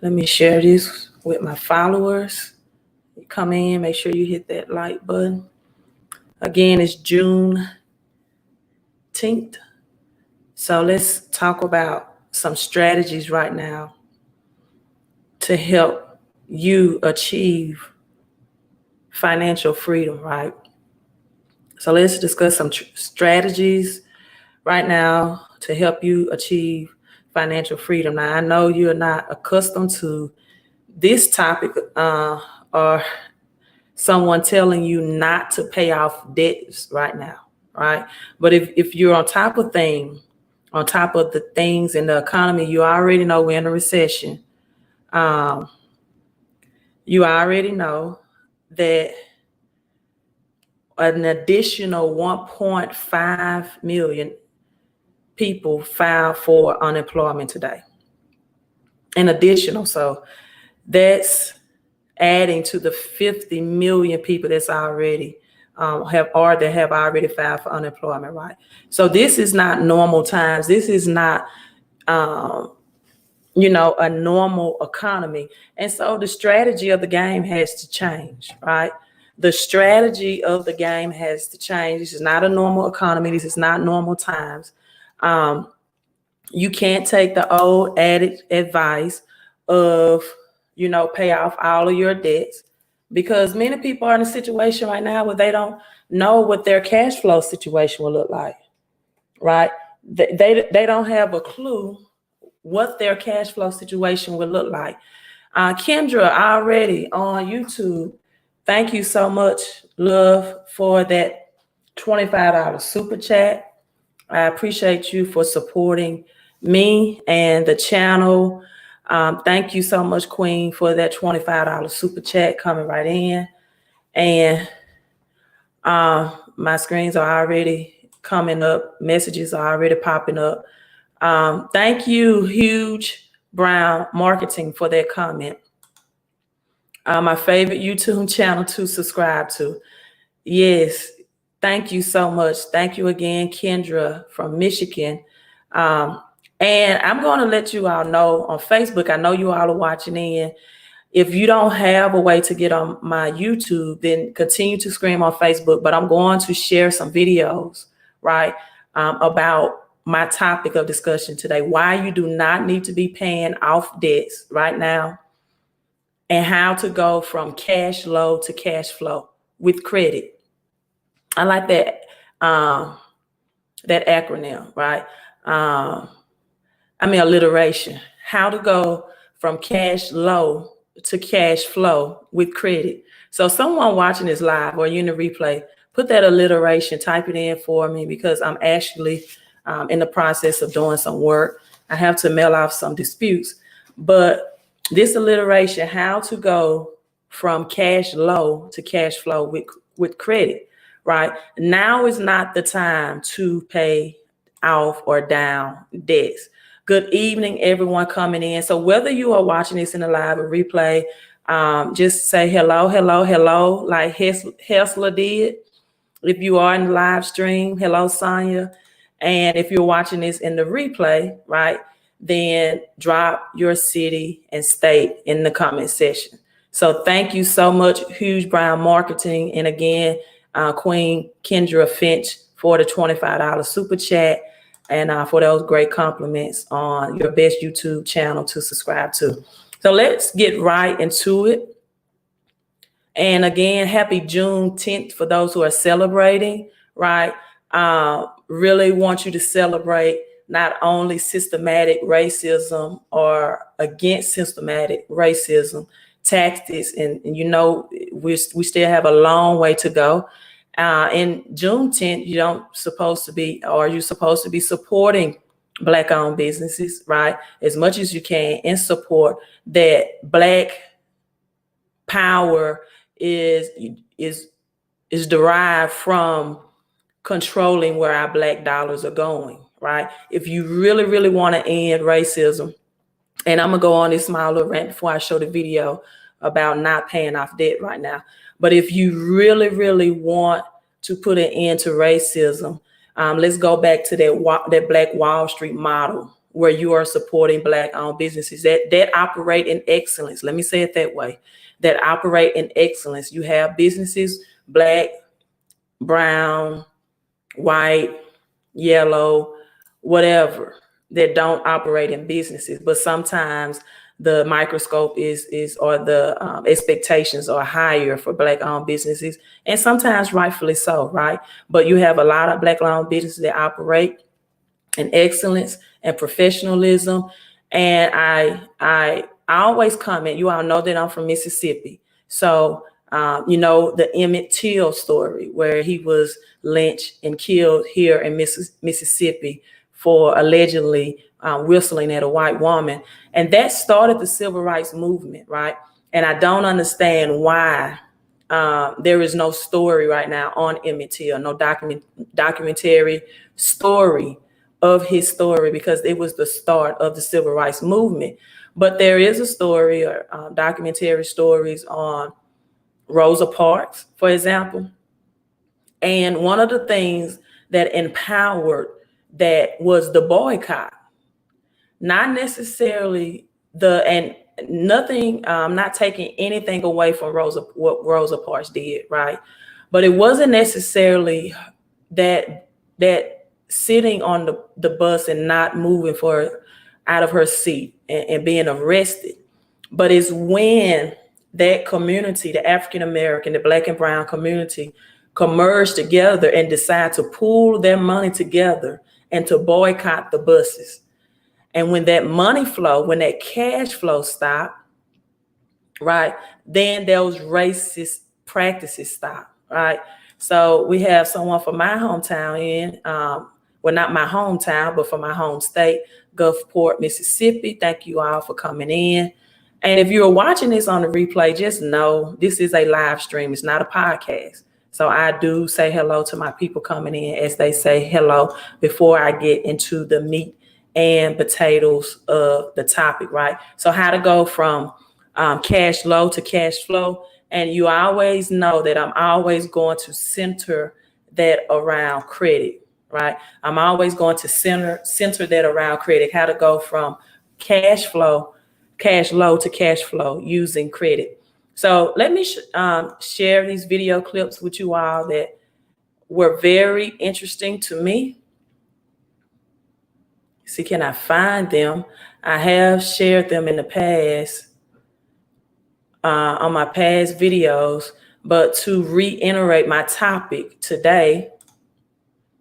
Let me share this with my followers. You come in, make sure you hit that like button. Again, it's June 10th. So let's talk about some strategies right now to help you achieve financial freedom, right? So let's discuss some strategies right now to help you achieve financial freedom. Now, I know you're not accustomed to this topic or someone telling you not to pay off debts right now, right? But if you're on top of the things in the economy, you already know we're in a recession. You already know that an additional 1.5 million people filed for unemployment today. An additional, so that's adding to the 50 million people that's already have already filed for unemployment, right? So this is not normal times. This is not a normal economy. And so the strategy of the game has to change, right? The strategy of the game has to change. This is not a normal economy. This is not normal times. You can't take the old advice of, pay off all of your debts, because many people are in a situation right now where they don't know what their cash flow situation will look like, right? They don't have a clue what their cash flow situation will look like. Kendra, already on YouTube, thank you so much, love, for that $25 super chat. I appreciate you for supporting me and the channel. Thank you so much, Queen, for that $25 super chat coming right in. And my screens are already coming up. Messages are already popping up. Thank you, Huge Brown Marketing, for that comment. My favorite YouTube channel to subscribe to. Yes, thank you so much. Thank you again, Kendra from Michigan. And I'm going to let you all know on Facebook, I know you all are watching in. If you don't have a way to get on my YouTube, then continue to scream on Facebook. But I'm going to share some videos, right, about my topic of discussion today, why you do not need to be paying off debts right now, and how to go from cash low to cash flow with credit. I like that acronym, right? Alliteration. How to go from cash low to cash flow with credit. So someone watching this live or you in the replay, put that alliteration, type it in for me, because I'm actually in the process of doing some work. I have to mail off some disputes, but this alliteration, how to go from cash low to cash flow with credit, right? Now is not the time to pay off or down debts. Good evening, everyone coming in. So whether you are watching this in the live or replay, just say hello, hello, hello, like Hessler did. If you are in the live stream, hello, Sonya. And if you're watching this in the replay, right, then drop your city and state in the comment section. So thank you so much, Huge Brown Marketing. And again, Queen Kendra Finch for the $25 super chat. And for those great compliments on your best YouTube channel to subscribe to. So let's get right into it. And again, happy June 10th for those who are celebrating, right? Really want you to celebrate not only systematic racism or against systematic racism tactics. And we still have a long way to go. In June 10th, you're supposed to be supporting Black-owned businesses, right? As much as you can, and support that Black power is derived from controlling where our Black dollars are going, right? If you really, really want to end racism, and I'm gonna go on this small little rant before I show the video about not paying off debt right now. But if you really, really want to put an end to racism, let's go back to that Black Wall Street model where you are supporting Black-owned businesses that operate in excellence. Let me say it that way, that operate in excellence. You have businesses, Black, brown, white, yellow, whatever, that don't operate in businesses. But sometimes the microscope or the expectations are higher for Black-owned businesses, and sometimes rightfully so, right? But you have a lot of Black-owned businesses that operate in excellence and professionalism. And I always comment, you all know that I'm from Mississippi. So, you know, the Emmett Till story where he was lynched and killed here in Mississippi for allegedly whistling at a white woman. And that started the civil rights movement, right? And I don't understand why there is no story right now on Emmett Till, no documentary story of his story, because it was the start of the civil rights movement. But there is a story or documentary stories on Rosa Parks, for example. And one of the things that empowered that was the boycott, not necessarily and nothing, not taking anything away from what Rosa Parks did, right? But it wasn't necessarily that sitting on the bus and not moving out of her seat and being arrested. But it's when that community, the African American, the Black and brown community, converge together and decide to pool their money together and to boycott the buses. And when that money flow, when that cash flow stopped, right, then those racist practices stop, right? So we have someone from my hometown well, not my hometown, but from my home state, Gulfport, Mississippi. Thank you all for coming in. And if you're watching this on the replay, just know this is a live stream. It's not a podcast. So I do say hello to my people coming in as they say hello before I get into the meat and potatoes of the topic, right? So how to go from cash low to cash flow. And you always know that I'm always going to center that around credit, right? I'm always going to center that around credit, how to go from cash low to cash flow using credit. So let me share these video clips with you all that were very interesting to me. See, can I find them? I have shared them in the past on my past videos, but to reiterate my topic today,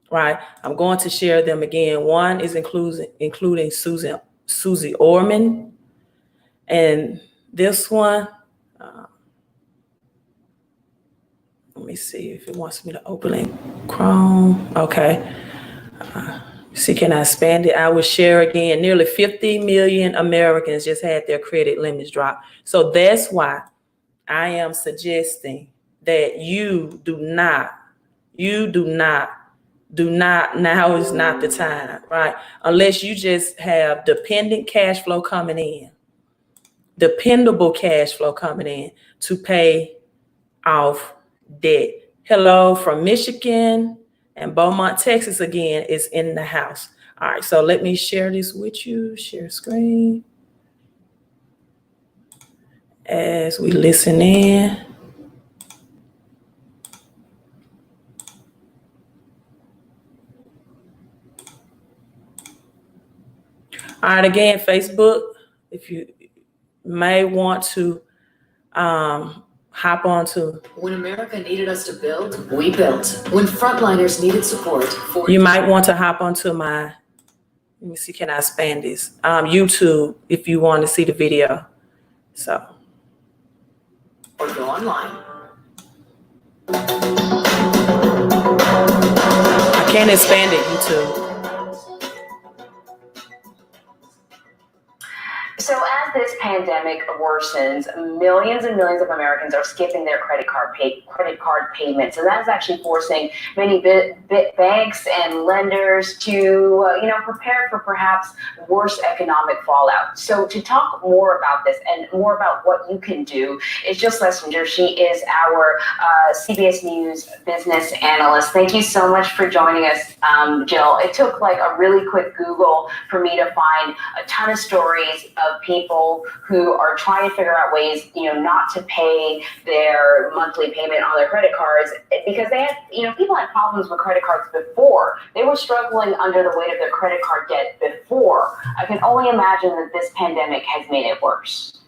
right, I'm going to share them again. One is including Susie Orman, and this one, let me see if it wants me to open it. Chrome, okay. See, can I expand it? I will share again. Nearly 50 million Americans just had their credit limits dropped. So that's why I am suggesting that you do not, now is not the time, right? Unless you just have dependable cash flow coming in to pay off debt. Hello from Michigan, and Beaumont, Texas again is in the house. All right, so let me share this with you. Share screen as we listen in. All right, again, Facebook, if you may want to hop on to. When America needed us to build, we built. When frontliners needed support, you might want to hop onto my, let me see, can I expand this? YouTube, if you want to see the video. So. Or go online. I can't expand it, YouTube. So as this pandemic worsens, millions and millions of Americans are skipping their credit card payments, and that is actually forcing many banks and lenders to, prepare for perhaps worse economic fallout. So to talk more about this and more about what you can do is Jill Schlesinger. She is our CBS News business analyst. Thank you so much for joining us, Jill. It took like a really quick Google for me to find a ton of stories of people who are trying to figure out ways, not to pay their monthly payment on their credit cards because they had, people had problems with credit cards before. They were struggling under the weight of their credit card debt before. I can only imagine that this pandemic has made it worse.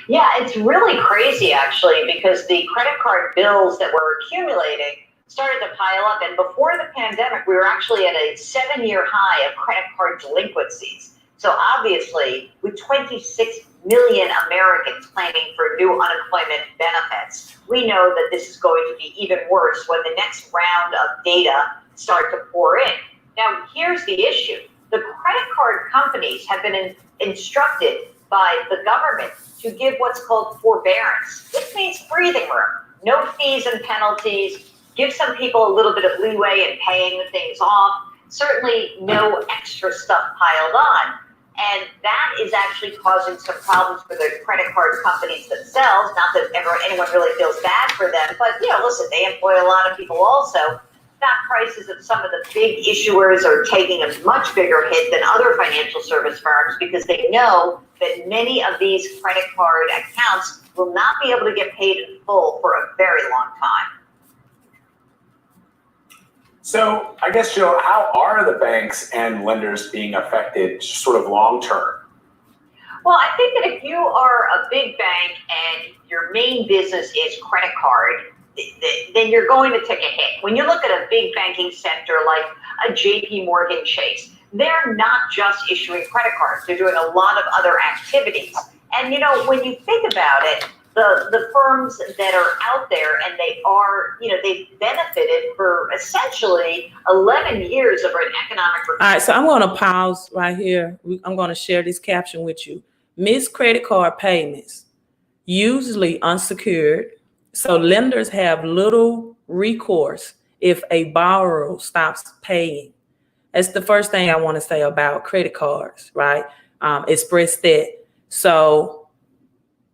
Yeah, it's really crazy actually, because the credit card bills that were accumulating started to pile up. And before the pandemic, we were actually at a 7-year high of credit card delinquencies. So obviously, with 26 million Americans planning for new unemployment benefits, we know that this is going to be even worse when the next round of data start to pour in. Now, here's the issue. The credit card companies have been instructed by the government to give what's called forbearance. This means breathing room, no fees and penalties, give some people a little bit of leeway in paying the things off, certainly no extra stuff piled on. And that is actually causing some problems for the credit card companies themselves. Not that anyone really feels bad for them, but listen, they employ a lot of people also. Stock prices of some of the big issuers are taking a much bigger hit than other financial service firms because they know that many of these credit card accounts will not be able to get paid in full for a very long time. So I guess, Jill, how are the banks and lenders being affected sort of long term? Well, I think that if you are a big bank and your main business is credit card, then you're going to take a hit. When you look at a big banking sector like a JP Morgan Chase, they're not just issuing credit cards. They're doing a lot of other activities. And, when you think about it, the firms that are out there and they are, they've benefited for essentially 11 years of an economic recovery. All right, so I'm going to pause right here. I'm going to share this caption with you. Missed credit card payments, usually unsecured. So lenders have little recourse if a borrower stops paying. That's the first thing I want to say about credit cards, right? Express that. So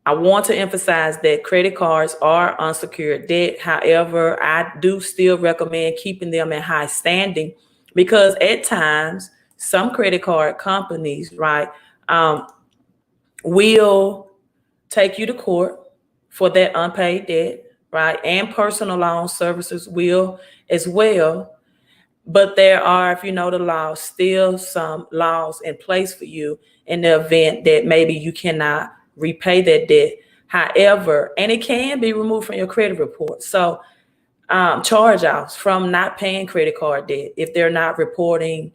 I want to emphasize that credit cards are unsecured debt. However, I do still recommend keeping them in high standing because at times some credit card companies, right, will take you to court for that unpaid debt, right? And personal loan services will as well. But there are, if you know the law, still some laws in place for you in the event that maybe you cannot repay that debt. However, and it can be removed from your credit report. So charge-offs from not paying credit card debt, if they're not reporting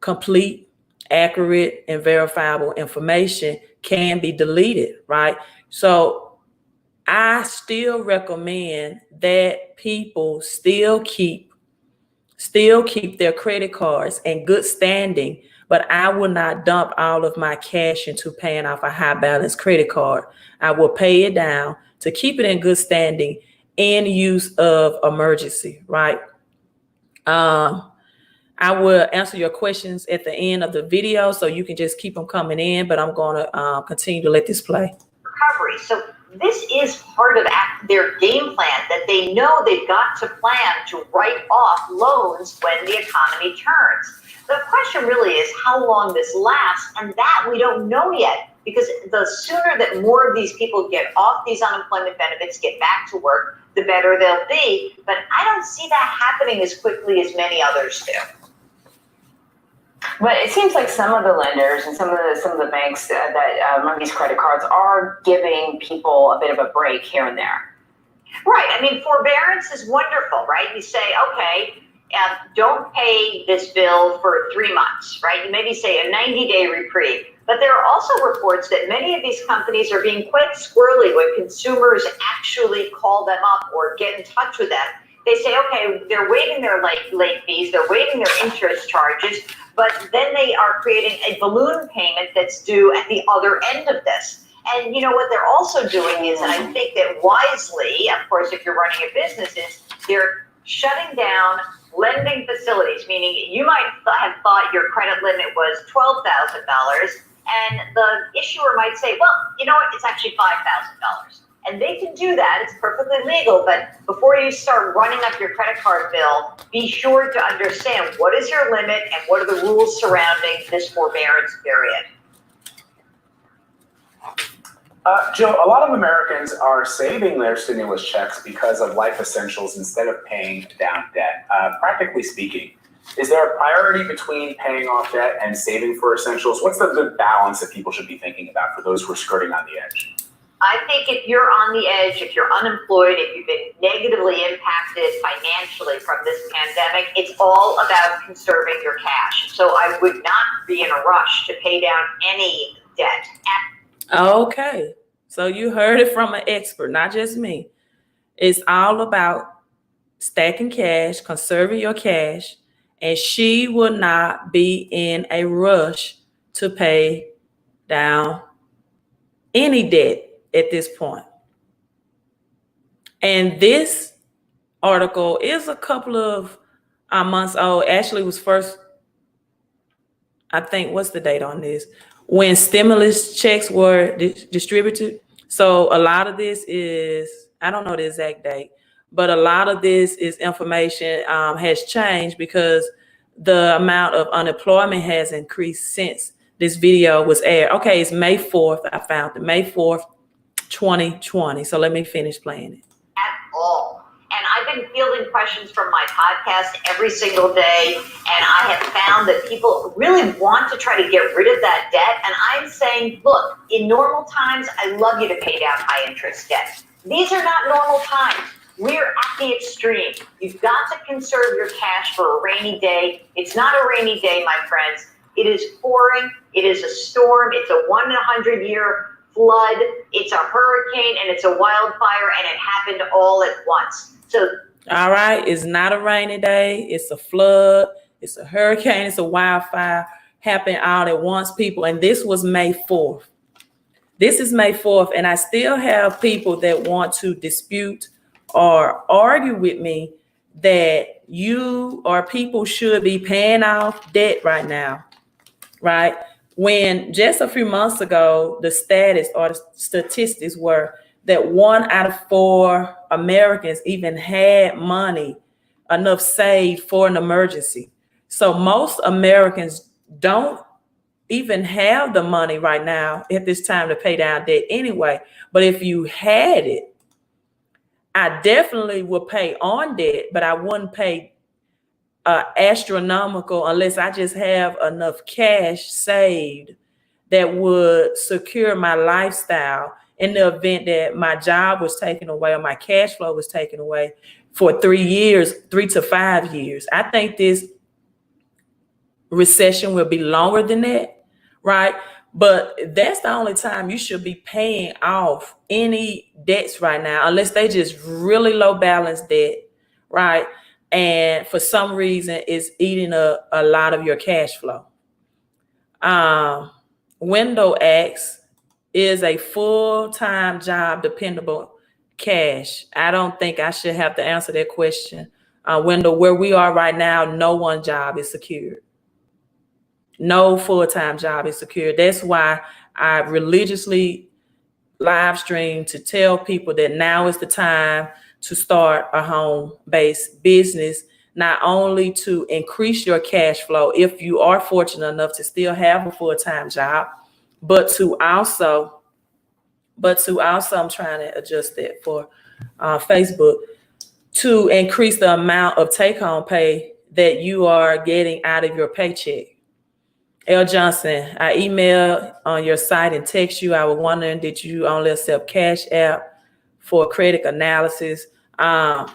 complete, accurate, and verifiable information, can be deleted, right? So I still recommend that people still keep their credit cards in good standing, but I will not dump all of my cash into paying off a high balance credit card. I will pay it down to keep it in good standing in use of emergency, right? I will answer your questions at the end of the video, so you can just keep them coming in, but I'm going to continue to let this play. Recovery. So this is part of their game plan, that they know they've got to plan to write off loans when the economy turns. The question really is how long this lasts, and that we don't know yet, because the sooner that more of these people get off these unemployment benefits, get back to work, the better they'll be. But I don't see that happening as quickly as many others do. But it seems like some of the lenders and some of the banks that run these credit cards are giving people a bit of a break here and there. Right. I mean, forbearance is wonderful, right? You say, okay, don't pay this bill for 3 months, right? You maybe say a 90-day reprieve. But there are also reports that many of these companies are being quite squirrely when consumers actually call them up or get in touch with them. they say, okay, they're waiving their late fees, they're waiving their interest charges, but then they are creating a balloon payment that's due at the other end of this. And you know what they're also doing is, and I think that wisely, of course, if you're running a business, is they're shutting down lending facilities, meaning you might have thought your credit limit was $12,000, and the issuer might say, well, you know what, it's actually $5,000. And they can do that, it's perfectly legal, but before you start running up your credit card bill, be sure to understand what is your limit and what are the rules surrounding this forbearance period. Jill, a lot of Americans are saving their stimulus checks because of life essentials instead of paying down debt. Practically speaking, is there a priority between paying off debt and saving for essentials? What's the good balance that people should be thinking about for those who are skirting on the edge? I think if you're on the edge, if you're unemployed, if you've been negatively impacted financially from this pandemic, it's all about conserving your cash. So I would not be in a rush to pay down any debt. Okay, so you heard it from an expert, not just me. It's all about stacking cash, conserving your cash, and she will not be in a rush to pay down any debt at this point. And this article is a couple of months old. Actually, it was first, I think, what's the date on this? When stimulus checks were distributed. So a lot of this is, I don't know the exact date, but a lot of this is information has changed because the amount of unemployment has increased since this video was aired. Okay, it's May 4th. I found it, May 4th, 2020. So let me finish playing it. At all. And I've been fielding questions from my podcast every single day, and I have found that people really want to try to get rid of that debt. And I'm saying, look, in normal times, I love you to pay down high interest debt. These are not normal times. We're at the extreme. You've got to conserve your cash for a rainy day. It's not a rainy day, my friends. It is pouring. It is a storm. It's a 1 in 100 year flood. It's a hurricane, and it's a wildfire, and it happened all at once. So, all right, it's not a rainy day. It's a flood. It's a hurricane. It's a wildfire happened all at once, people. And this was May 4th. This is May 4th, and I still have people that want to dispute or argue with me that you or people should be paying off debt right now, right? When just a few months ago, the status or the statistics were that 1 out of 4 Americans even had money enough saved for an emergency. So most Americans don't even have the money right now at this time to pay down debt anyway. But if you had it, I definitely would pay on debt, but I wouldn't pay astronomical unless I just have enough cash saved that would secure my lifestyle in the event that my job was taken away or my cash flow was taken away for 3 years, 3 to 5 years. I think this recession will be longer than that, right? But that's the only time you should be paying off any debts right now, unless they just really low balance debt, right? And for some reason, it's eating a lot of your cash flow. Window X is a full-time job, dependable cash. I don't think I should have to answer that question. Window, where we are right now, no one job is secured. No full-time job is secured. That's why I religiously live stream to tell people that now is the time to start a home-based business, not only to increase your cash flow if you are fortunate enough to still have a full-time job, but to also, I'm trying to adjust that for Facebook, to increase the amount of take-home pay that you are getting out of your paycheck. L. Johnson, I emailed on your site and text you. I was wondering, did you only accept Cash App for credit analysis? No,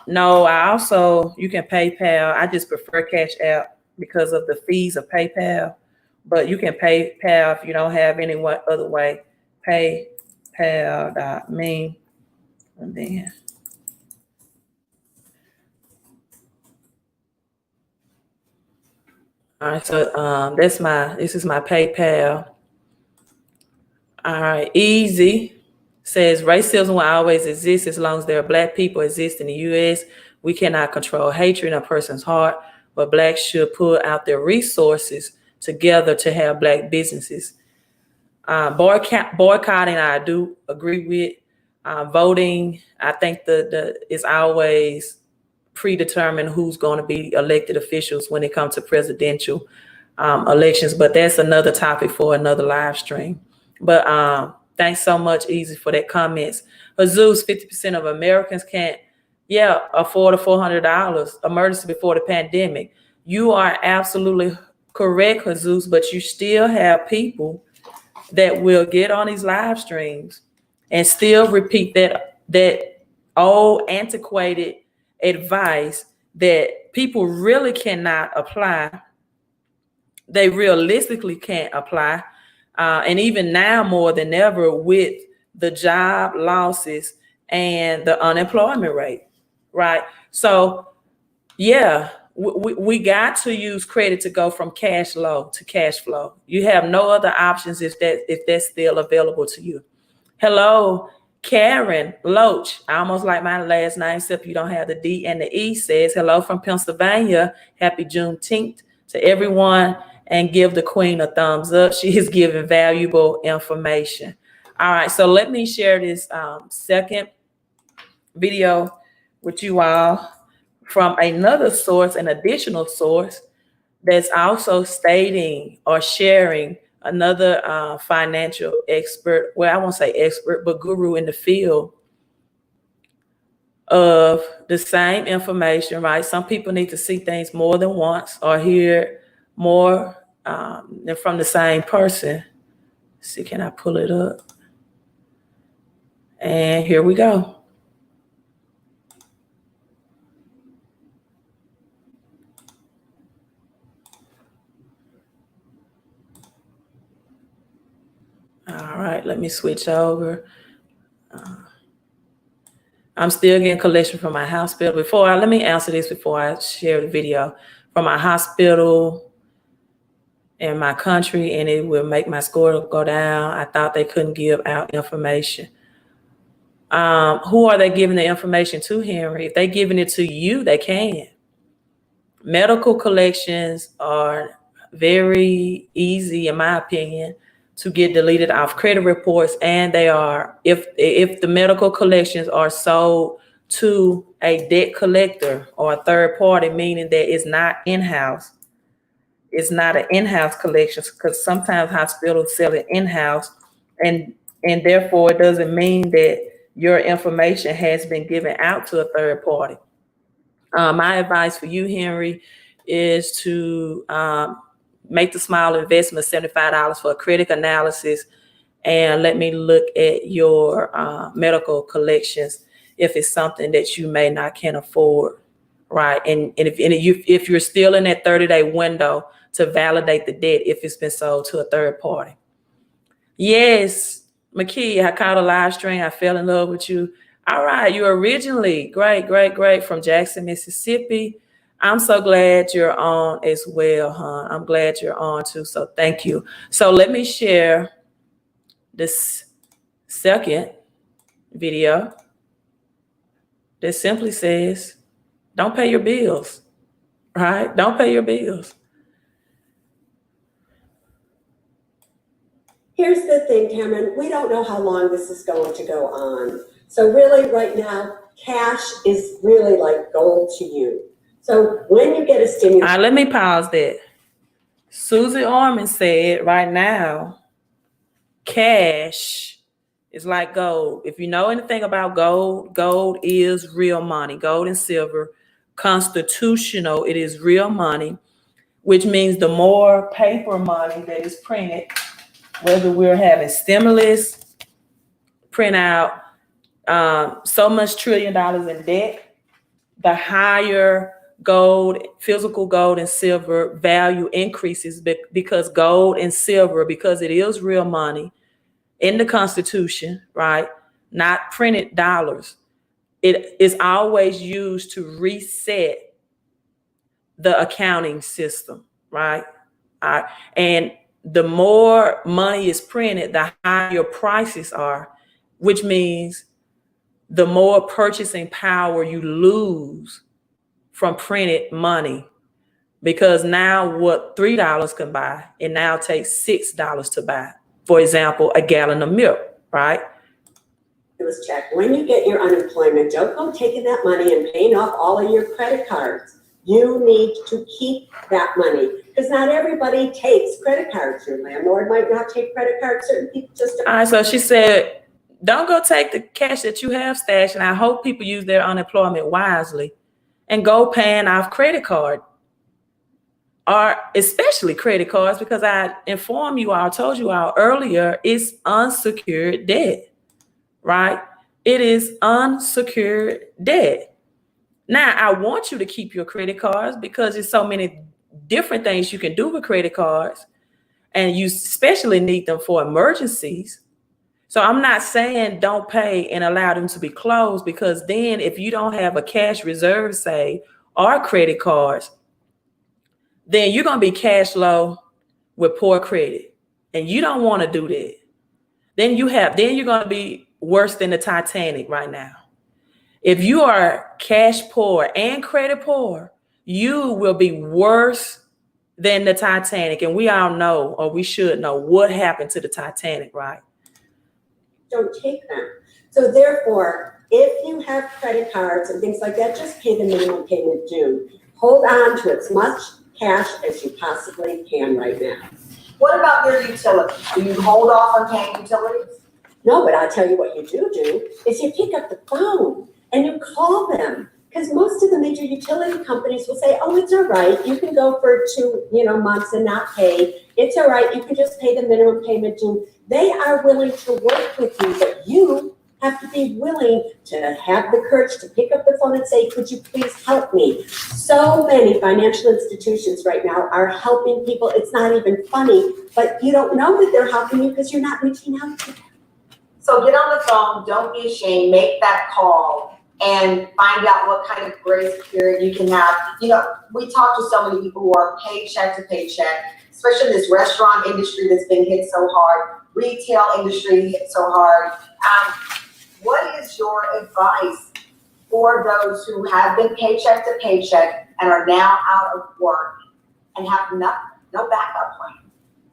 you can PayPal. I just prefer Cash App because of the fees of PayPal, but you can PayPal if you don't have any other way. PayPal.me. And then All right, so this is my PayPal. All right, Easy says racism will always exist as long as there are Black people exist in the U.S. We cannot control hatred in a person's heart, but Blacks should put out their resources together to have Black businesses. Boycotting, I do agree with. Voting, I think is always predetermined who's going to be elected officials when it comes to presidential elections, but that's another topic for another live stream. But thanks so much, Easy, for that comments. Jesus, 50% of Americans can't, afford $400 emergency before the pandemic. You are absolutely correct, Jesus, but you still have people that will get on these live streams and still repeat that old antiquated advice that people really cannot apply. They realistically can't apply. And even now more than ever with the job losses and the unemployment rate, right? So we got to use credit to go from cash low to cash flow. You have no other options if that's still available to you. Hello, Karen Loach. I almost like my last name, except you don't have the D and the E. Says hello from Pennsylvania. Happy Juneteenth to everyone, and give the Queen a thumbs up. She is giving valuable information. All right, so let me share this second video with you all from another source, an additional source that's also stating or sharing another financial expert, well, I won't say expert, but guru in the field of the same information, right? Some people need to see things more than once or hear more than from the same person. Let's see, can I pull it up? And here we go. All right, let me switch over. I'm still getting collection from my hospital. Let me answer this before I share the video. From my hospital in my country, and it will make my score go down. I thought they couldn't give out information. Who are they giving the information to, Henry? If they're giving it to you, they can. Medical collections are very easy, in my opinion, to get deleted off credit reports, and they are, if the medical collections are sold to a debt collector or a third party, meaning that it's not in-house. It's not an in-house collection, because sometimes hospitals sell it in-house, and therefore it doesn't mean that your information has been given out to a third party. My advice for you, Henry, is to make the small investment, $75 for a credit analysis, and let me look at your medical collections if it's something that you may not can afford, right? And if you're still in that 30-day window to validate the debt if it's been sold to a third party. Yes, McKee, I caught a live stream. I fell in love with you. All right, you're originally great from Jackson, Mississippi. I'm so glad you're on as well, huh? I'm glad you're on too, so thank you. So let me share this second video that simply says, don't pay your bills, right? Don't pay your bills. Here's the thing, Cameron, we don't know how long this is going to go on. So really right now, cash is really like gold to you. So when you get a stimulus. All right, let me pause that. Susie Orman said right now, cash is like gold. If you know anything about gold, gold is real money. Gold and silver, constitutional, it is real money, which means the more paper money that is printed, whether we're having stimulus, print out so much $1 trillion in debt, the higher gold, physical gold and silver value increases, because gold and silver, because it is real money in the Constitution, right? Not printed dollars. It is always used to reset the accounting system, right? And the more money is printed, the higher your prices are, which means the more purchasing power you lose from printed money. Because now what $3 can buy, it now takes $6 to buy. For example, a gallon of milk, right? Check. When you get your unemployment, don't go taking that money and paying off all of your credit cards. You need to keep that money because not everybody takes credit cards. Your landlord might not take credit cards. Certain people just don't. All right, so she said, don't go take the cash that you have stashed, and I hope people use their unemployment wisely and go paying off credit card, or especially credit cards, because I informed you all, told you all earlier, it's unsecured debt, right? It is unsecured debt. Now, I want you to keep your credit cards because there's so many different things you can do with credit cards, and you especially need them for emergencies. So I'm not saying don't pay and allow them to be closed, because then if you don't have a cash reserve, say, or credit cards, then you're going to be cash low with poor credit. And you don't want to do that. Then you're going to be worse than the Titanic right now. If you are cash poor and credit poor, you will be worse than the Titanic. And we all know, or we should know, what happened to the Titanic, right? Don't take them. So therefore, if you have credit cards and things like that, just pay the minimum payment due. Hold on to as much cash as you possibly can right now. What about your utilities? Do you hold off on paying utilities? No, but I'll tell you what you do is you pick up the phone and you call them, because most of the major utility companies will say, oh, it's all right. You can go for 2 months and not pay. It's all right. You can just pay the minimum payment due. They are willing to work with you, but you have to be willing to have the courage to pick up the phone and say, could you please help me? So many financial institutions right now are helping people. It's not even funny, but you don't know that they're helping you because you're not reaching out to them. So get on the phone, don't be ashamed, make that call and find out what kind of grace period you can have. We talk to so many people who are paycheck to paycheck, especially in this restaurant industry that's been hit so hard, retail industry hit so hard. What is your advice for those who have been paycheck to paycheck and are now out of work and have no backup plan?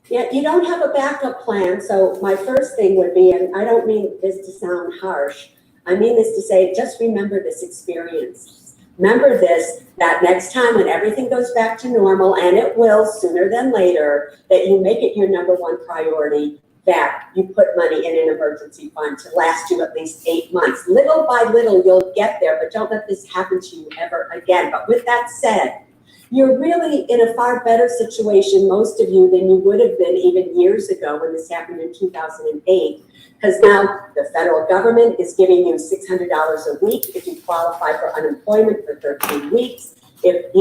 Yeah, you don't have a backup plan. So my first thing would be, and I don't mean this to sound harsh, I mean this to say, just remember this experience. Remember this, that next time when everything goes back to normal, and it will sooner than later, that you make it your number one priority, that you put money in an emergency fund to last you at least 8 months. Little by little, you'll get there, but don't let this happen to you ever again. But with that said, you're really in a far better situation, most of you, than you would have been even years ago when this happened in 2008. Because now the federal government is giving you $600 a week if you qualify for unemployment for 13 weeks. If,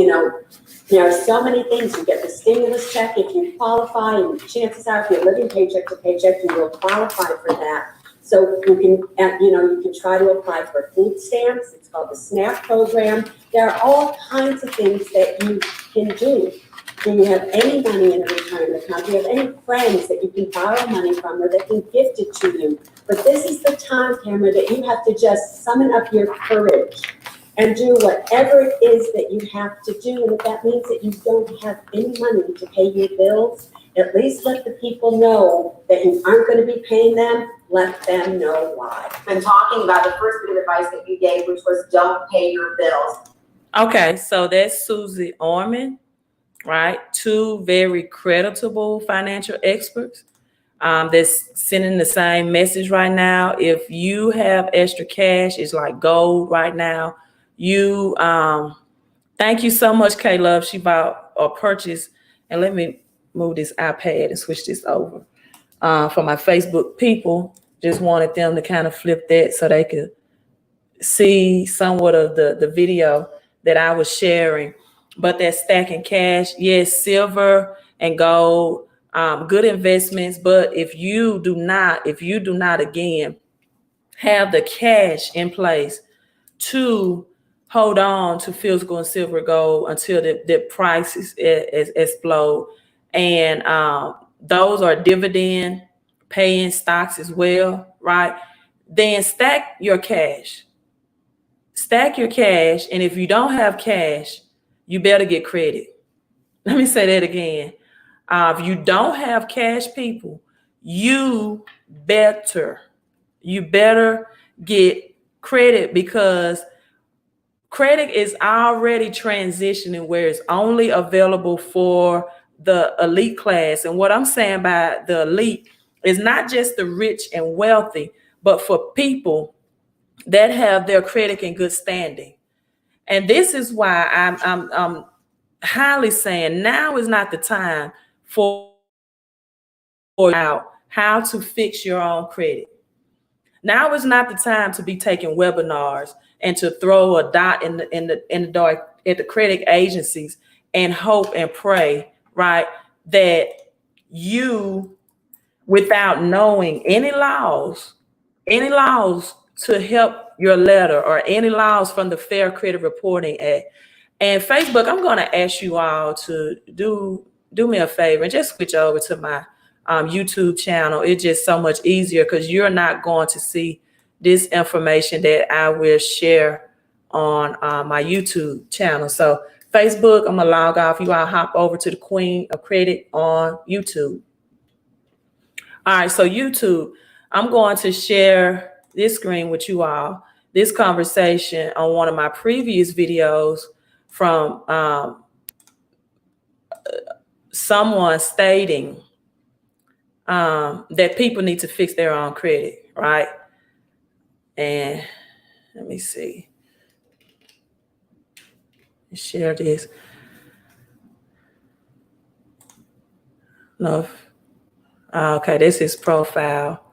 there are so many things. You get the stimulus check if you qualify, and chances are if you're living paycheck to paycheck, you will qualify for that. So you can try to apply for food stamps. It's called the SNAP program. There are all kinds of things that you can do. Do you have any money in a retirement account? Do you have any friends that you can borrow money from or that can gift it to you? But this is the time, Tamara, that you have to just summon up your courage and do whatever it is that you have to do. And if that means that you don't have any money to pay your bills, at least let the people know that you aren't going to be paying them. Let them know why. I've been talking about the first bit of advice that you gave, which was don't pay your bills. Okay, so that's Susie Orman, right? 2 very creditable financial experts that's sending the same message right now. If you have extra cash, it's like gold right now. You thank you so much, K Love. She bought or purchased, and let me move this iPad and switch this over for my Facebook people. Just wanted them to kind of flip that so they could see somewhat of the video that I was sharing. But that stacking cash, yes, silver and gold, good investments. But if you do not again have the cash in place to hold on to physical and silver gold until the prices explode. And those are dividend paying stocks as well, right? Then stack your cash. Stack your cash. And if you don't have cash, you better get credit. Let me say that again. If you don't have cash, people, you better get credit, because credit is already transitioning where it's only available for the elite class. And what I'm saying by the elite is not just the rich and wealthy, but for people that have their credit in good standing. And this is why I'm highly saying now is not the time for out how to fix your own credit. Now is not the time to be taking webinars and to throw a dot in the dark at the credit agencies and hope and pray, right, that you, without knowing any laws to help your letter or any laws from the Fair Credit Reporting Act. And Facebook, I'm going to ask you all to do me a favor and just switch over to my YouTube channel. It's just so much easier because you're not going to see this information that I will share on my YouTube channel. So Facebook, I'm going to log off. You all hop over to the Queen of Credit on YouTube. All right, so YouTube, I'm going to share this screen with you all, this conversation on one of my previous videos from someone stating that people need to fix their own credit, right? And let me see. Share this. No. Okay, this is profile.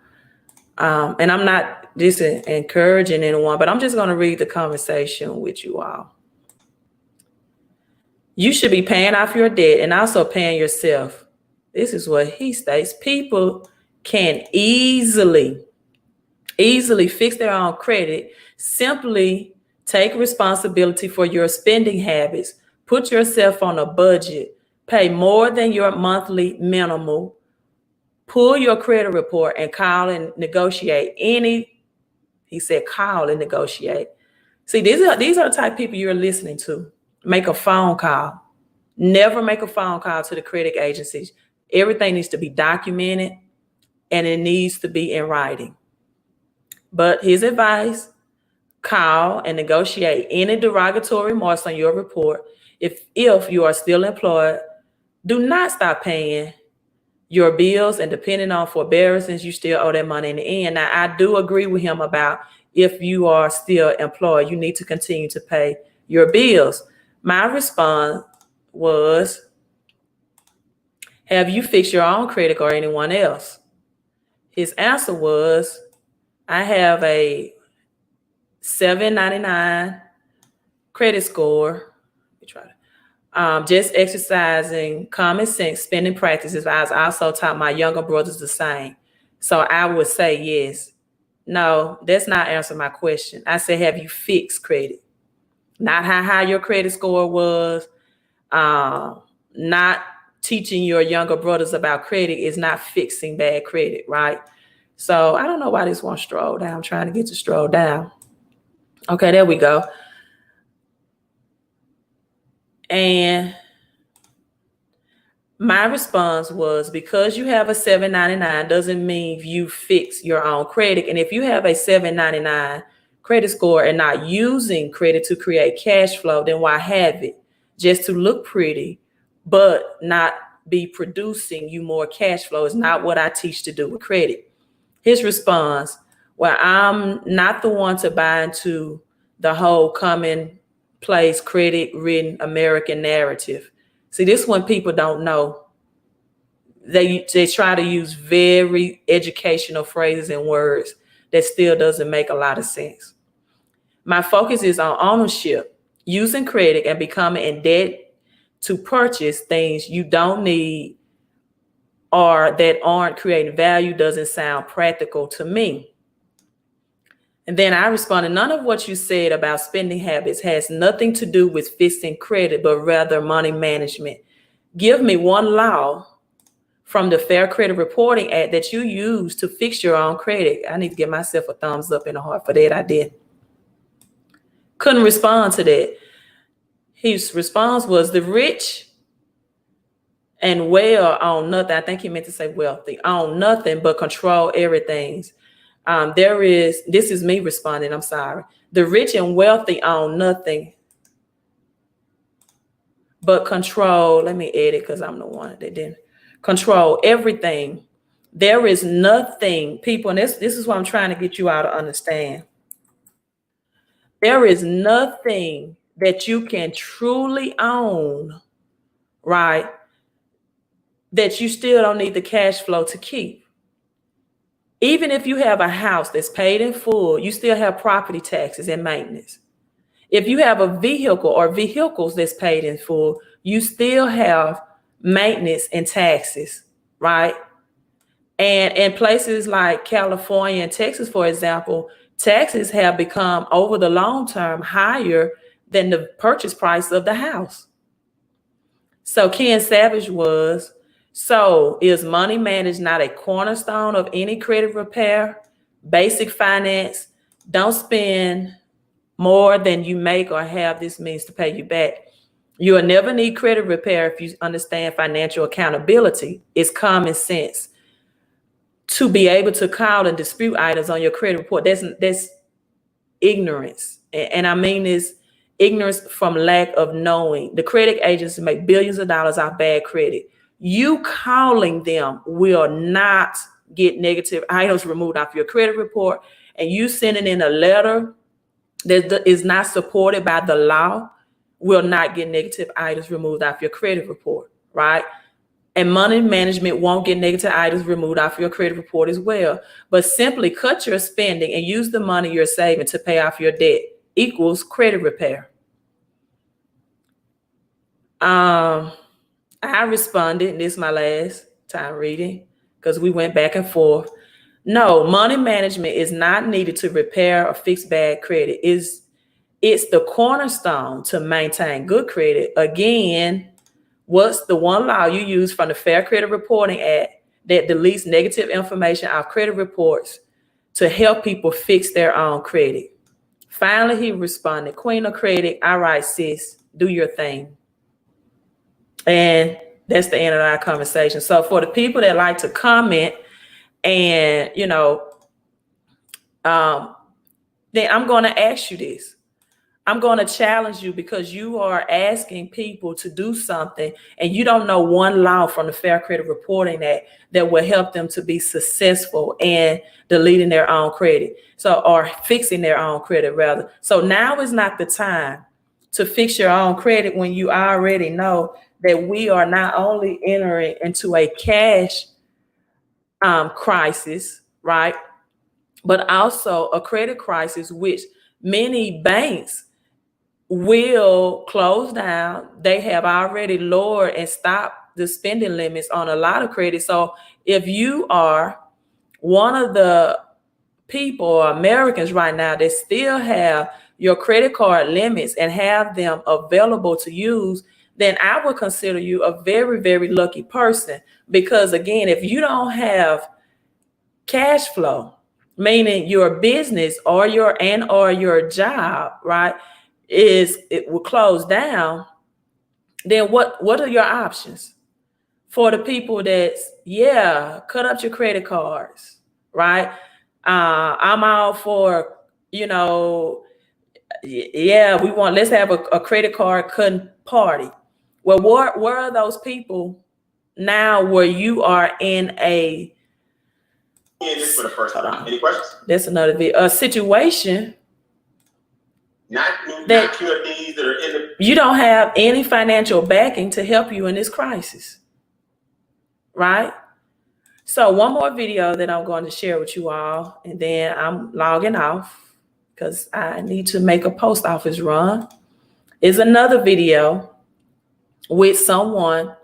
And I'm not encouraging anyone, but I'm just going to read the conversation with you all. You should be paying off your debt and also paying yourself. This is what he states. People can easily fix their own credit. Simply take responsibility for your spending habits. Put yourself on a budget. Pay more than your monthly minimum. Pull your credit report and call and negotiate he said, call and negotiate. See, these are the type of people you're listening to. Make a phone call. Never make a phone call to the credit agencies. Everything needs to be documented and it needs to be in writing. But his advice, call and negotiate any derogatory remarks on your report. If you are still employed, do not stop paying your bills, and depending on forbearance, you still owe that money in the end. Now, I do agree with him about if you are still employed, you need to continue to pay your bills. My response was, have you fixed your own credit or anyone else? His answer was, I have a 799 credit score. Let me try to. Just exercising common sense spending practices. I was also taught my younger brothers the same. So I would say yes. No, that's not answering my question. I said, have you fixed credit? Not how high your credit score was. Not teaching your younger brothers about credit is not fixing bad credit, right? So I don't know why this won't stroll down. I'm trying to get to stroll down. Okay, there we go. And my response was, because you have a 799 doesn't mean you fix your own credit. And if you have a 799 credit score and not using credit to create cash flow, then why have it? Just to look pretty, but not be producing you more cash flow is not what I teach to do with credit. His response, well, I'm not the one to buy into the whole commonplace credit-ridden American narrative. See, this one people don't know. They try to use very educational phrases and words that still doesn't make a lot of sense. My focus is on ownership, using credit and becoming in debt to purchase things you don't need or that aren't creating value doesn't sound practical to me. And then I responded, none of what you said about spending habits has nothing to do with fixing credit, but rather money management. Give me one law from the Fair Credit Reporting Act that you use to fix your own credit. I need to give myself a thumbs up and a heart for that. I did. Couldn't respond to that. His response was, the rich and well own nothing. I think he meant to say wealthy, own nothing but control everything. This is me responding, I'm sorry. The rich and wealthy own nothing but control. Let me edit because I'm the one that didn't control everything. There is nothing, people, and this is what I'm trying to get you all to understand. There is nothing that you can truly own, right, that you still don't need the cash flow to keep. Even if you have a house that's paid in full, you still have property taxes and maintenance. If you have a vehicle or vehicles that's paid in full, you still have maintenance and taxes, right? And in places like California and Texas, for example, taxes have become over the long term higher than the purchase price of the house. So Ken Savage was, so is money managed not a cornerstone of any credit repair? Basic finance, don't spend more than you make or have this means to pay you back. You'll never need credit repair if you understand financial accountability. It's common sense to be able to call and dispute items on your credit report. That's ignorance. And I mean this ignorance from lack of knowing. The credit agencies make billions of dollars off bad credit. You calling them will not get negative items removed off your credit report, and you sending in a letter that is not supported by the law will not get negative items removed off your credit report, right? And money management won't get negative items removed off your credit report as well. But simply cut your spending and use the money you're saving to pay off your debt equals credit repair. I responded, and this is my last time reading because we went back and forth. No, money management is not needed to repair or fix bad credit. It's the cornerstone to maintain good credit. Again, what's the one law you use from the Fair Credit Reporting Act that deletes negative information off credit reports to help people fix their own credit? Finally, he responded, Queen of Credit, all right, sis, do your thing. And that's the end of our conversation. So for the people that like to comment and, then I'm going to ask you this. I'm going to challenge you because you are asking people to do something and you don't know one law from the Fair Credit Reporting Act that will help them to be successful in deleting their own credit. Or fixing their own credit rather. So now is not the time to fix your own credit when you already know that we are not only entering into a cash crisis, right? But also a credit crisis, which many banks will close down. They have already lowered and stopped the spending limits on a lot of credit. So if you are one of the people or Americans right now that still have your credit card limits and have them available to use, then I would consider you a very, very lucky person. Because again, if you don't have cash flow, meaning your business or your job, right, it will close down, then what are your options? For the people that's, cut up your credit cards, right? I'm all for, let's have a credit card cutting party. Well, where are those people now where you are in a, just for the first time. Any questions? That's another a situation not QFDs that are in the, you don't have any financial backing to help you in this crisis, right? So one more video that I'm going to share with you all, and then I'm logging off because I need to make a post office run, is another video with someone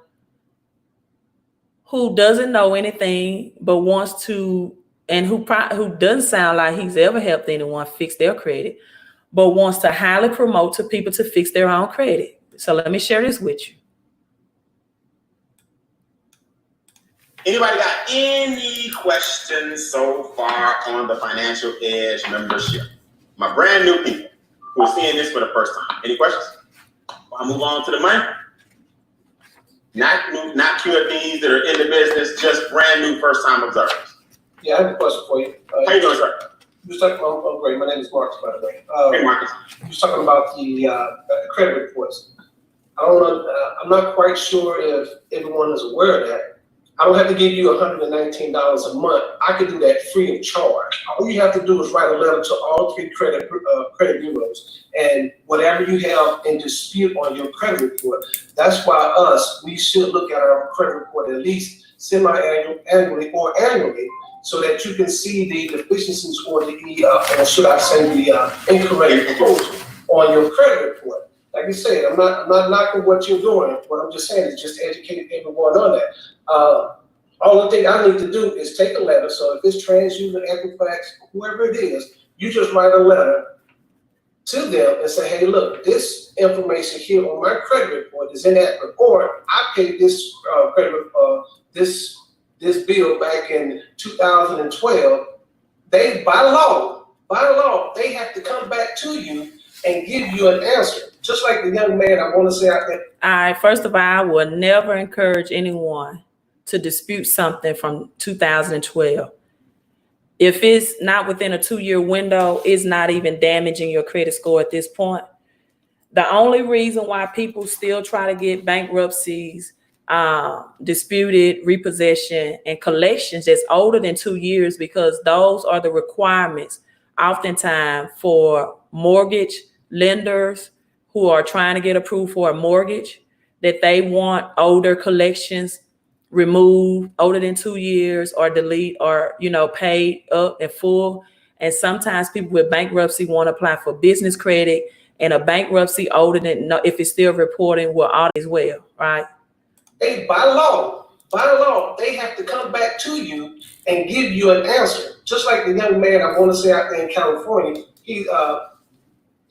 who doesn't know anything but wants to and who doesn't sound like he's ever helped anyone fix their credit, but wants to highly promote to people to fix their own credit. So let me share this with you. Anybody got any questions so far on the Financial Edge membership? My brand new people who are seeing this for the first time. Any questions? I'll move on to the money. Not QFDs that are in the business, just brand new first time observers. Yeah, I have a question for you. How you doing, sir? You was talking about, oh great, my name is Marcus, by the way. Hey, Marcus. You was talking about the credit reports. I'm not quite sure if everyone is aware of that. I don't have to give you $119 a month. I can do that free of charge. All you have to do is write a letter to all 3 credit bureaus, and whatever you have in dispute on your credit report, that's why we should look at our credit report at least semi-annually or annually, so that you can see the deficiencies or or should I say the incorrect proposal on your credit report. Like you said, I'm not knocking what you're doing. What I'm just saying is just educate everyone on that. All the thing I need to do is take a letter. So if it's TransUnion, Equifax, whoever it is, you just write a letter to them and say, hey, look, this information here on my credit report is inaccurate, or I paid this this bill back in 2012. They, by law, they have to come back to you and give you an answer. Just like the young man I want to say out there. All right, first of all, I will never encourage anyone to dispute something from 2012. If it's not within a 2-year window, it's not even damaging your credit score at this point. The only reason why people still try to get bankruptcies, disputed, repossession, and collections that's older than 2 years, because those are the requirements oftentimes for mortgage lenders who are trying to get approved for a mortgage, that they want older collections removed, older than 2 years, or delete, or paid up in full. And sometimes people with bankruptcy want to apply for business credit, and a bankruptcy older than, if it's still reporting, will audit as well, right? They, by law, they have to come back to you and give you an answer. Just like the young man I want to say out there in California, he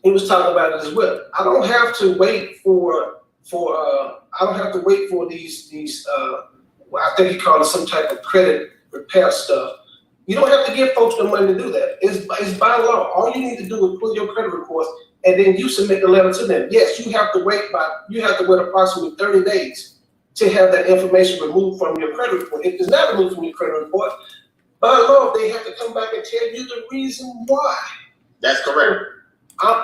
was talking about it as well. I don't have to wait for these I think he called it some type of credit repair stuff. You don't have to give folks the money to do that. It's by law. All you need to do is pull your credit reports, and then you submit the letter to them. Yes, you have to wait approximately 30 days to have that information removed from your credit report. If it's not removed from your credit report, by law, they have to come back and tell you the reason why. That's correct.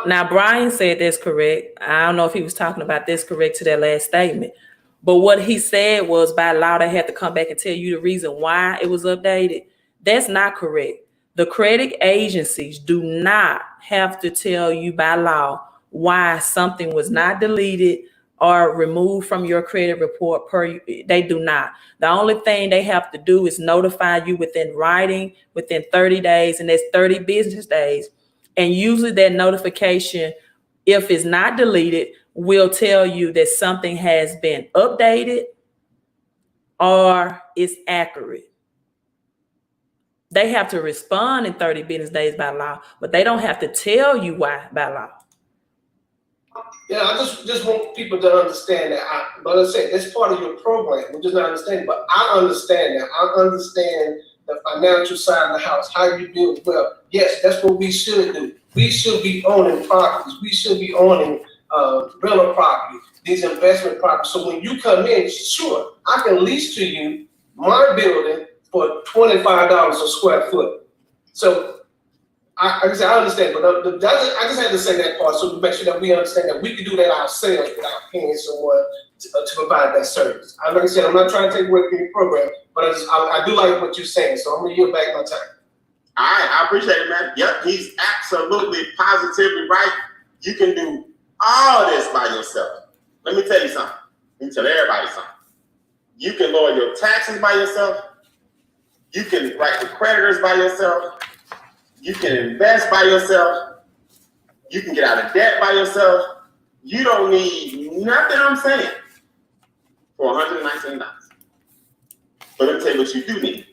Now, Brian said that's correct. I don't know if he was talking about this correct to that last statement. But what he said was, by law, they had to come back and tell you the reason why it was updated. That's not correct. The credit agencies do not have to tell you by law why something was not deleted or removed from your credit report. They do not. The only thing they have to do is notify you within writing within 30 days, and that's 30 business days. And usually that notification, if it's not deleted, will tell you that something has been updated or is accurate. They have to respond in 30 business days by law, but they don't have to tell you why by law. Yeah, I just want people to understand that. But I say it's part of your program. We're just not understanding. But I understand that. I understand the financial side of the house, how you build wealth. Yes, that's what we should do. We should be owning properties. We should be owning rental property, these investment properties. So when you come in, sure, I can lease to you my building for $25 a square foot. So I understand, but I just had to say that part so to make sure that we understand that we can do that ourselves without paying someone to provide that service. Like I said, I'm not trying to take away from your program, but I do like what you're saying, so I'm going to yield back my time. All right, I appreciate it, man. Yep, he's absolutely positively right. You can do all this by yourself. Let me tell you something. Let me tell everybody something. You can lower your taxes by yourself. You can write the creditors by yourself. You can invest by yourself. You can get out of debt by yourself. You don't need nothing I'm saying for $119. But let me tell you what you do need.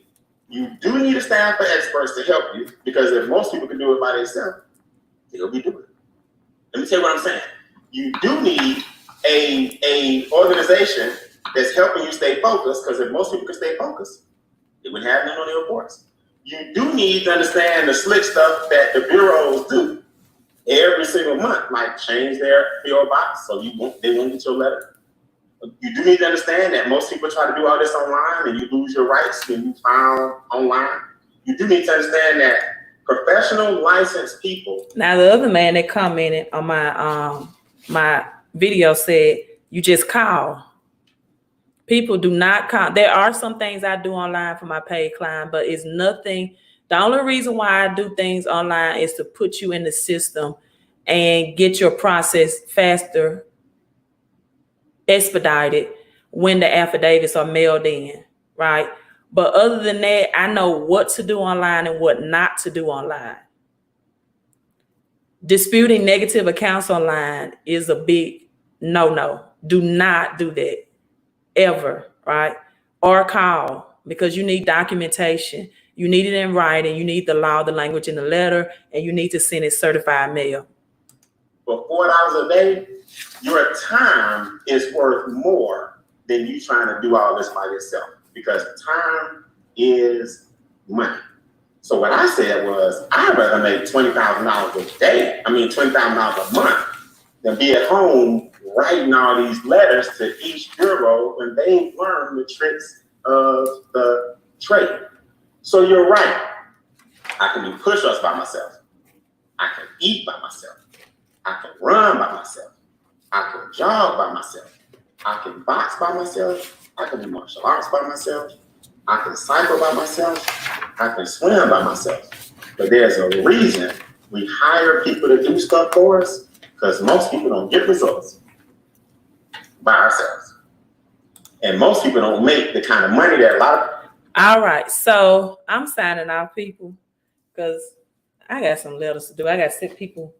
You do need a staff of experts to help you, because if most people can do it by themselves, they'll be doing it. Let me tell you what I'm saying. You do need a organization that's helping you stay focused, because if most people could stay focused, they wouldn't have none on their reports. You do need to understand the slick stuff that the bureaus do every single month, like change their PO box so they won't get your letter. You do need to understand that most people try to do all this online and you lose your rights when you file online. You do need to understand that professional licensed people. Now the other man that commented on my video said, you just call. People do not call. There are some things I do online for my paid client, but it's nothing. The only reason why I do things online is to put you in the system and get your process faster, expedited when the affidavits are mailed in, right? But other than that, I know what to do online and what not to do online. Disputing negative accounts online is a big no. Do not do that ever, right? Or call, because you need documentation. You need it in writing. You need the law, the language in the letter, and you need to send it certified mail. For $4 a day, your time is worth more than you trying to do all this by yourself, because time is money. So what I said was, I'd rather make $20,000 a day, $20,000 a month, than be at home writing all these letters to each bureau when they ain't learned the tricks of the trade. So you're right. I can do push-ups by myself. I can eat by myself. I can run by myself. I can jog by myself. I can box by myself. I can do martial arts by myself. I can cycle by myself. I can swim by myself. But there's a reason we hire people to do stuff for us, because most people don't get results by ourselves. And most people don't make the kind of money that a lot of. All right, so I'm signing off, people, because I got some letters to do. I got to set people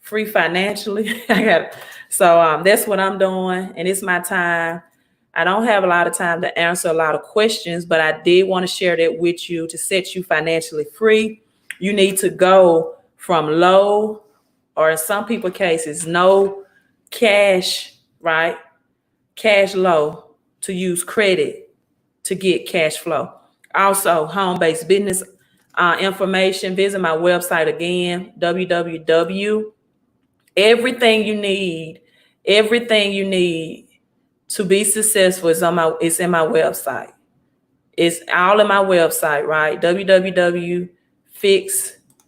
free financially. So that's what I'm doing, and it's my time. I don't have a lot of time to answer a lot of questions, but I did want to share that with you to set you financially free. You need to go from low, or in some people's cases, no cash, right? Cash low, to use credit to get cash flow. Also, home-based business information. Visit my website again, www. Everything you need to be successful is in my website. It's all in my website, right? www.fix,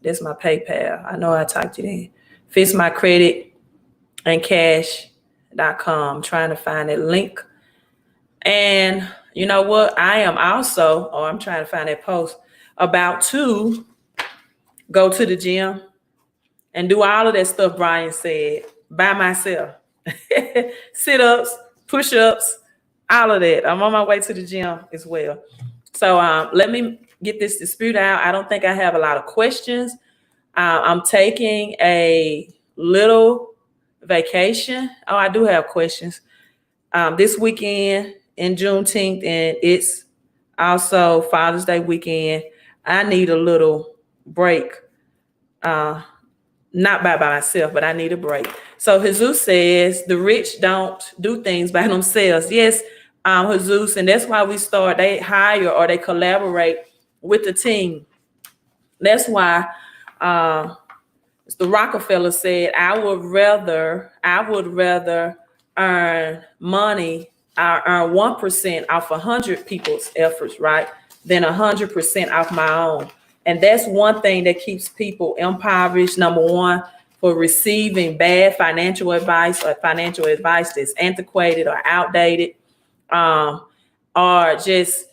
that's my PayPal. I know I typed it in. fixmycreditandcash.com. Trying to find that link. And you know what? I am also, I'm trying to find that post, about to go to the gym and do all of that stuff Brian said by myself. Sit-ups, push-ups, all of that. I'm on my way to the gym as well. So let me get this dispute out. I don't think I have a lot of questions. I'm taking a little vacation. Oh, I do have questions. This weekend in Juneteenth, and it's also Father's Day weekend. I need a little break. Not by myself, but I need a break. So Jesus says the rich don't do things by themselves. Yes, Jesus, and that's why they hire or they collaborate with the team. That's why the Rockefeller said, I would rather earn money, earn 1% off 100 people's efforts, right, than 100% off my own. And that's one thing that keeps people impoverished. Number one, for receiving bad financial advice, or financial advice that's antiquated or outdated, or just,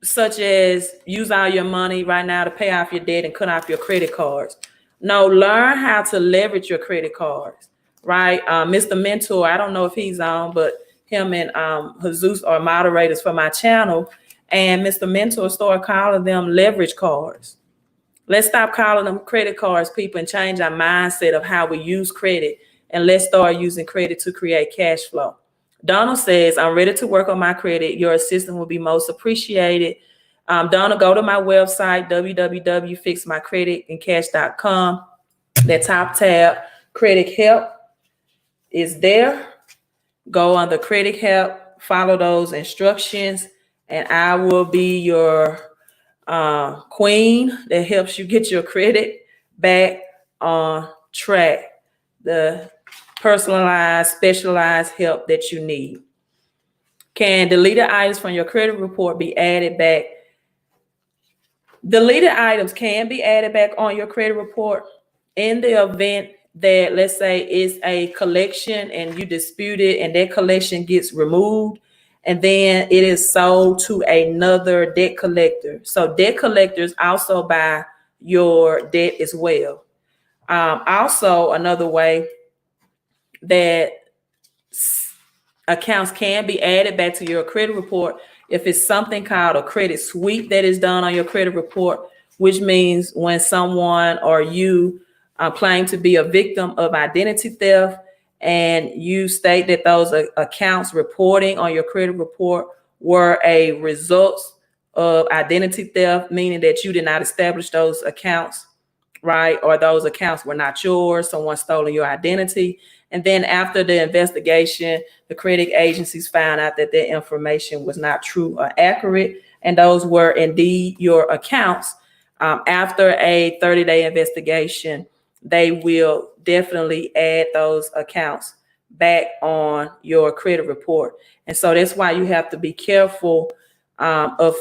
such as use all your money right now to pay off your debt and cut off your credit cards. No, learn how to leverage your credit cards, right? Mr. Mentor, I don't know if he's on, but him and Jesus are moderators for my channel. And Mr. Mentor started calling them leverage cards. Let's stop calling them credit cards, people, and change our mindset of how we use credit. And let's start using credit to create cash flow. Donna says, I'm ready to work on my credit. Your assistance will be most appreciated. Donna, go to my website, www.fixmycreditandcash.com. That top tab, credit help, is there. Go on the credit help, follow those instructions, and I will be your queen that helps you get your credit back on track. The personalized, specialized help that you need. Can deleted items from your credit report be added back? Deleted items can be added back on your credit report in the event that, let's say, it's a collection and you dispute it and that collection gets removed and then it is sold to another debt collector. So debt collectors also buy your debt as well. Also, another way that accounts can be added back to your credit report if it's something called a credit sweep that is done on your credit report, which means when someone or you claim to be a victim of identity theft and you state that those accounts reporting on your credit report were a result of identity theft, meaning that you did not establish those accounts, right? Or those accounts were not yours, someone stolen your identity. And then after the investigation, the credit agencies found out that their information was not true or accurate, and those were indeed your accounts. After a 30-day investigation, they will definitely add those accounts back on your credit report. And so that's why you have to be careful of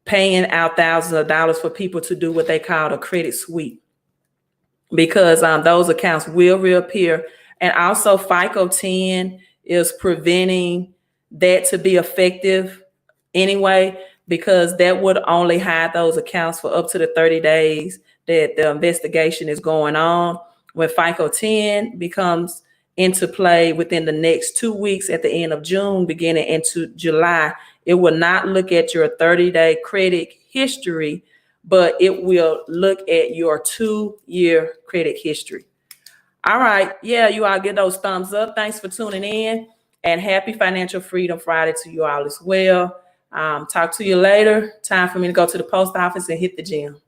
paying out thousands of dollars for people to do what they call a credit sweep, because those accounts will reappear. And also FICO 10 is preventing that to be effective anyway, because that would only hide those accounts for up to the 30 days that the investigation is going on. When FICO 10 becomes into play within the next 2 weeks at the end of June, beginning into July, it will not look at your 30-day credit history, but it will look at your 2-year credit history. All right. Yeah, you all get those thumbs up. Thanks for tuning in, and happy Financial Freedom Friday to you all as well. Talk to you later. Time for me to go to the post office and hit the gym.